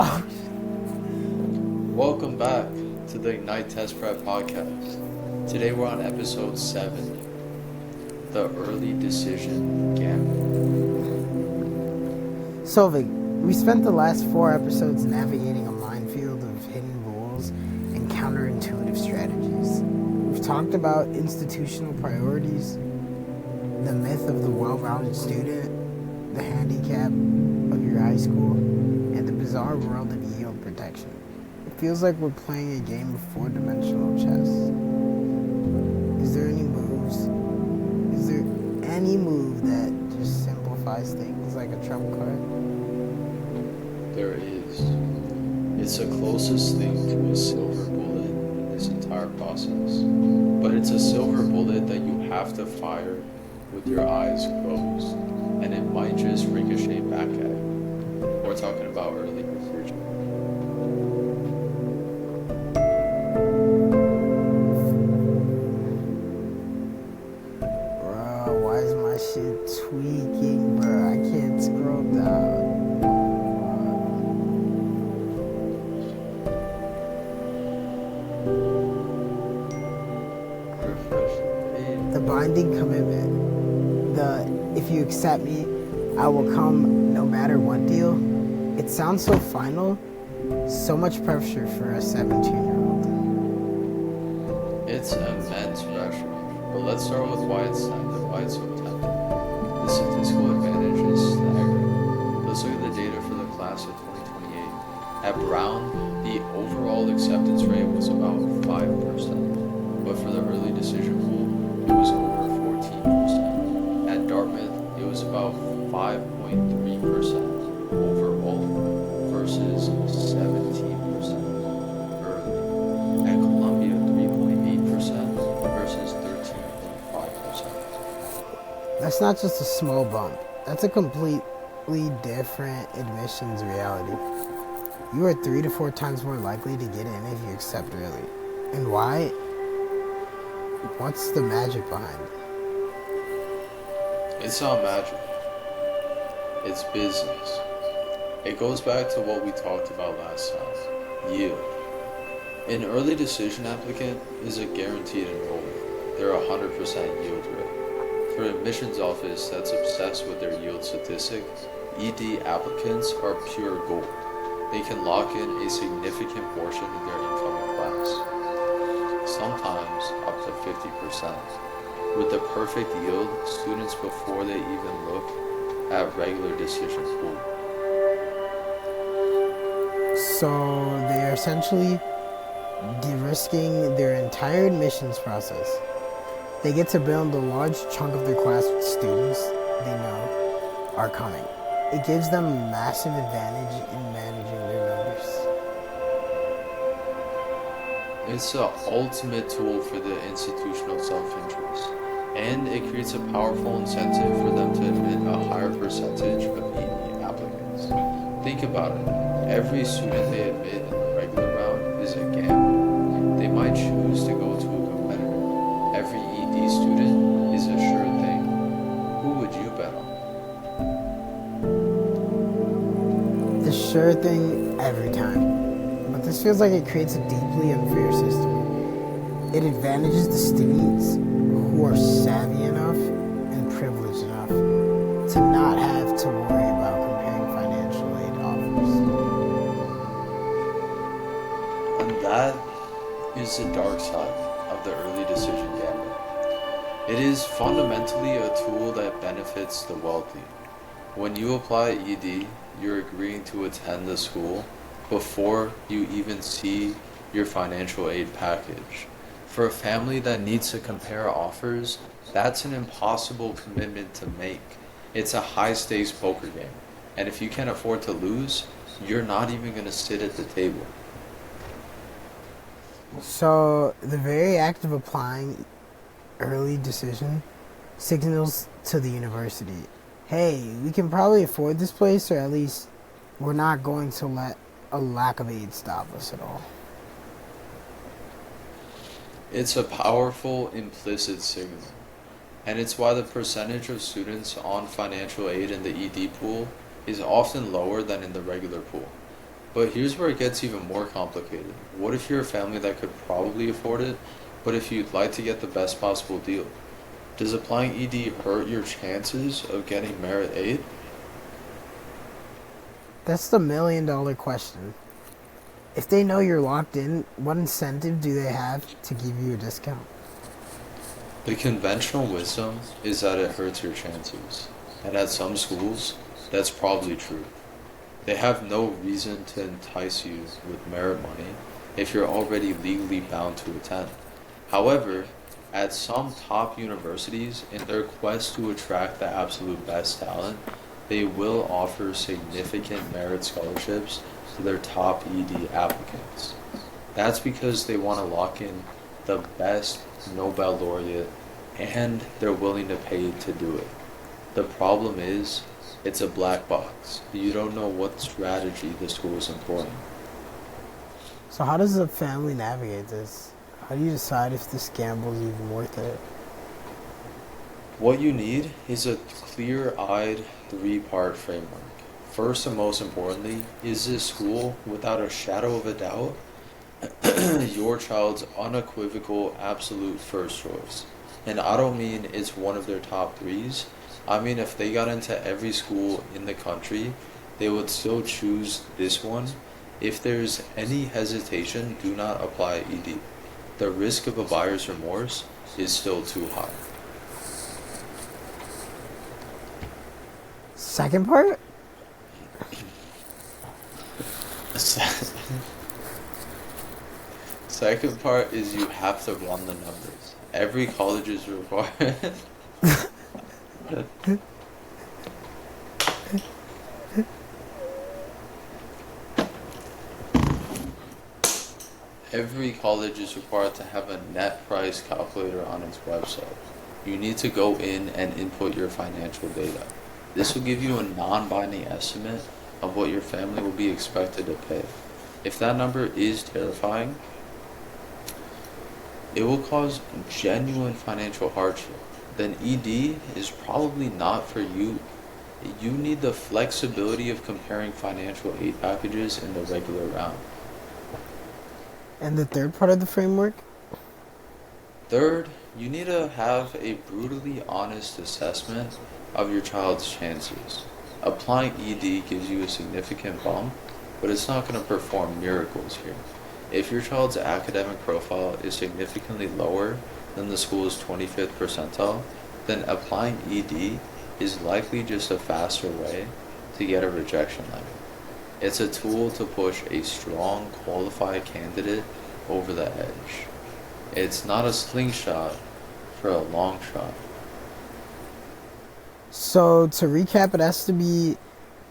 Oh, Welcome back to the Ignite Test Prep Podcast. Today we're on episode 7, the early decision gamble. so Vic, we spent the last 4 episodes navigating a minefield of hidden rules and counterintuitive strategies. We've talked about institutional priorities, the myth of the well-rounded student, the handicap of your high school, and the bizarre world of yield protection. It feels like we're playing a game of four-dimensional chess. Is there any moves? Is there any move that just simplifies things like a trump card? There is. It's the closest thing to a silver bullet in this entire process. But it's a silver bullet that you have to fire with your eyes closed, and it might just ricochet back at you. We're talking about early decision. Bro, why is my shit tweaking, bro? I can't scroll down. The binding commitment, the if you accept me, I will come no matter what deal. It sounds so final, so much pressure for a 17-year-old. It's immense pressure, but let's start with why it's so tempting. The statistical advantage is staggering. Let's look at the data for the class of 2028. At Brown, the overall acceptance rate was about 5%, but for the early decision pool, it was over 14%. At Dartmouth, it was about 5.3% overall versus 17% early. At Columbia, 3.8% versus 13.5%. That's not just a small bump. That's a completely different admissions reality. You are 3 to 4 times more likely to get in if you accept early. And why? What's the magic behind it? It's not magic. It's business. It goes back to what we talked about last time. Yield. An early decision applicant is a guaranteed enrollment. They're 100% yield rate. For an admissions office that's obsessed with their yield statistic, ED applicants are pure gold. They can lock in a significant portion of their incoming class, sometimes up to 50%. With the perfect yield, students before they even look at regular decision pool. So they are essentially de-risking their entire admissions process. They get to build a large chunk of their class with students they know are coming. It gives them a massive advantage in managing their numbers. It's the ultimate tool for the institutional self-interest, and it creates a powerful incentive for them to admit a higher percentage of ED applicants. Think about it. Every student they admit in the regular round is a gamble. They might choose to go to a competitor. Every ED student is a sure thing. Who would you bet on? The sure thing every time. But this feels like it creates a deeply unfair system. It advantages the students who are savvy enough and privileged enough to not have to worry about comparing financial aid offers. And that is the dark side of the early decision gamble. It is fundamentally a tool that benefits the wealthy. When you apply ED, you're agreeing to attend the school before you even see your financial aid package. For a family that needs to compare offers, that's an impossible commitment to make. It's a high-stakes poker game, and if you can't afford to lose, you're not even going to sit at the table. So the very act of applying early decision signals to the university, hey, we can probably afford this place, or at least we're not going to let a lack of aid stop us at all. It's a powerful implicit signal, and it's why the percentage of students on financial aid in the ED pool is often lower than in the regular pool. But here's where it gets even more complicated. What if you're a family that could probably afford it, but if you'd like to get the best possible deal? Does applying ED hurt your chances of getting merit aid? That's the $1 million question. If they know you're locked in, what incentive do they have to give you a discount? The conventional wisdom is that it hurts your chances. And at some schools, that's probably true. They have no reason to entice you with merit money if you're already legally bound to attend. However, at some top universities, in their quest to attract the absolute best talent, they will offer significant merit scholarships to their top ED applicants. That's because they want to lock in the best Nobel laureate and they're willing to pay to do it. The problem is, it's a black box. You don't know what strategy the school is employing. So how does a family navigate this? How do you decide if this gamble is even worth it? What you need is a clear-eyed three-part framework. First and most importantly, is this school, without a shadow of a doubt, your child's unequivocal absolute first choice? And I don't mean it's one of their top threes. I mean if they got into every school in the country, they would still choose this one. If there's any hesitation, do not apply ED. The risk of a buyer's remorse is still too high. Second part? Second part is you have to run the numbers. Every college is required. Every college is required to have a net price calculator on its website. You need to go in and input your financial data. This will give you a non-binding estimate of what your family will be expected to pay. If that number is terrifying, it will cause genuine financial hardship. Then ED is probably not for you. You need the flexibility of comparing financial aid packages in the regular round. And the third part of the framework? Third, you need to have a brutally honest assessment of your child's chances. Applying ED gives you a significant bump, but it's not going to perform miracles here. If your child's academic profile is significantly lower than the school's 25th percentile, then applying ED is likely just a faster way to get a rejection letter. It's a tool to push a strong, qualified candidate over the edge. It's not a slingshot for a long shot. So to recap, it has to be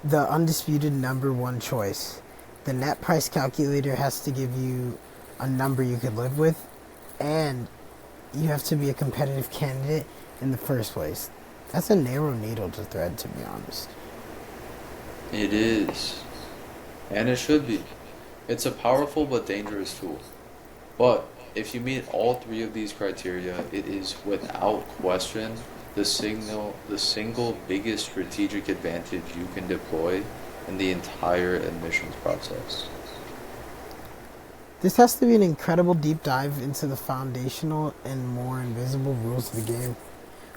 the undisputed number one choice. The net price calculator has to give you a number you could live with, and you have to be a competitive candidate in the first place. That's a narrow needle to thread, to be honest. It is. And it should be. It's a powerful but dangerous tool. But if you meet all three of these criteria, it is without question the single biggest strategic advantage you can deploy in the entire admissions process. This has to be an incredible deep dive into the foundational and more invisible rules of the game.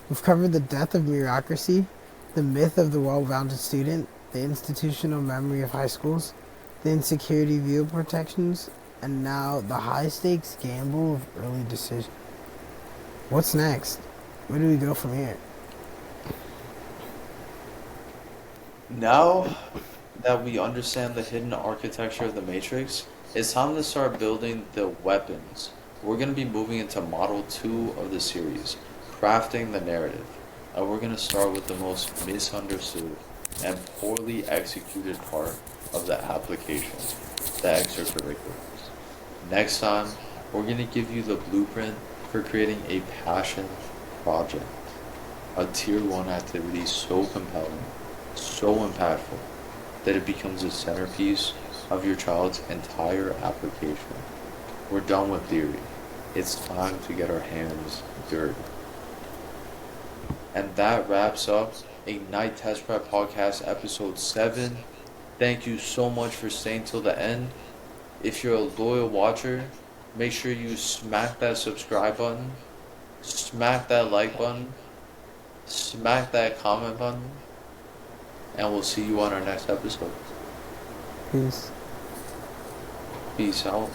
We've covered the death of bureaucracy, the myth of the well-rounded student, the institutional memory of high schools, the insecurity view protections, and now the high-stakes gamble of early decision. What's next? Where do we go from here? Now that we understand the hidden architecture of the Matrix, it's time to start building the weapons. We're going to be moving into Model 2 of the series, crafting the narrative. And we're going to start with the most misunderstood and poorly executed part of the application, the extracurriculars. Next time, we're going to give you the blueprint for creating a passion project, a tier 1 activity so compelling, so impactful, that it becomes the centerpiece of your child's entire application. We're done with theory. It's time to get our hands dirty. And that wraps up Ignite Test Prep Podcast episode 7. Thank you so much for staying till the end. If you're a loyal watcher, make sure you smack that subscribe button, smack that like button, smack that comment button, and we'll see you on our next episode. Peace. Peace out.